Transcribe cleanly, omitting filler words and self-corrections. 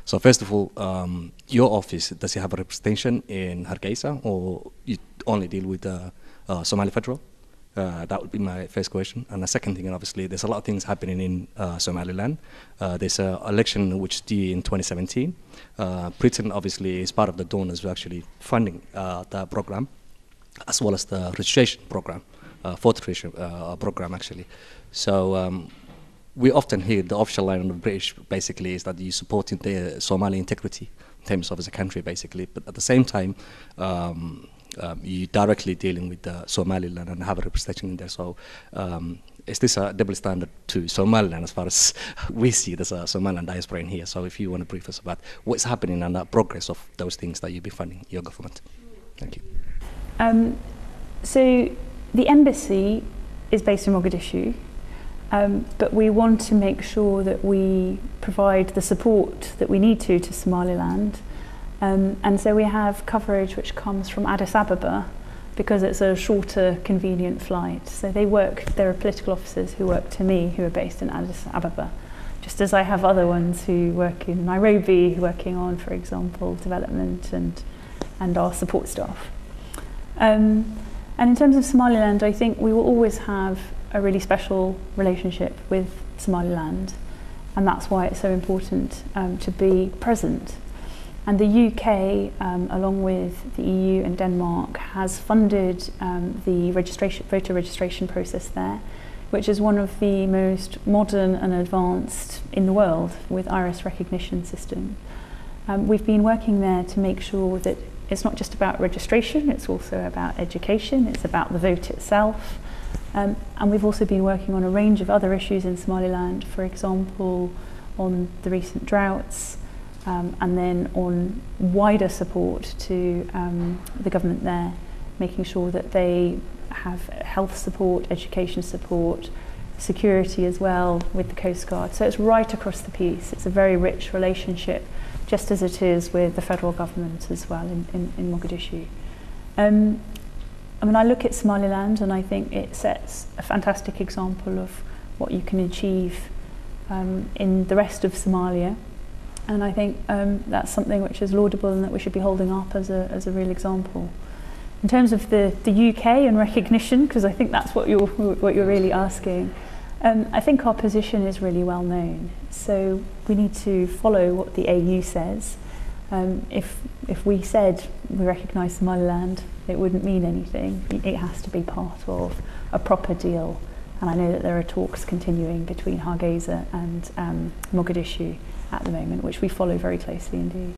So first of all, your office, does it have a representation in Hargeisa, or you only deal with Somali Federal? That would be my first question. And the second thing, and obviously, there's a lot of things happening in Somaliland. There's an election which is due in 2017. Britain, obviously, is part of the donors who are actually funding the program, as well as the registration program, fourth registration program, actually. So we often hear the official line of the British, basically, is that you're supporting the Somali integrity in terms of as a country, basically. But at the same time, you're directly dealing with Somaliland and have a representation in there. So is this a double standard to Somaliland as far as we see there's a Somaliland diaspora in here? So if you want to brief us about what's happening and the progress of those things that you've been funding your government. Thank you. So the embassy is based in Mogadishu, but we want to make sure that we provide the support that we need to Somaliland. And so we have coverage which comes from Addis Ababa, because it's a shorter, convenient flight. So there are political officers who work to me who are based in Addis Ababa, just as I have other ones who work in Nairobi, working on, for example, development and our support staff. And in terms of Somaliland, I think we will always have a really special relationship with Somaliland, and that's why it's so important to be present. And the UK, along with the EU and Denmark, has funded the voter registration process there, which is one of the most modern and advanced in the world with iris recognition system. We've been working there to make sure that it's not just about registration, it's also about education, it's about the vote itself. And we've also been working on a range of other issues in Somaliland, for example, on the recent droughts, and then on wider support to the government there, making sure that they have health support, education support, security as well with the Coast Guard. So it's right across the piece. It's a very rich relationship, just as it is with the federal government as well in Mogadishu. I mean, I look at Somaliland and I think it sets a fantastic example of what you can achieve in the rest of Somalia. And I think that's something which is laudable and that we should be holding up as a real example. In terms of the UK and recognition, because I think that's what you're really asking, I think our position is really well known. So we need to follow what the AU says. If we said we recognise Somaliland, it wouldn't mean anything. It has to be part of a proper deal. And I know that there are talks continuing between Hargeisa and Mogadishu at the moment, which we follow very closely indeed.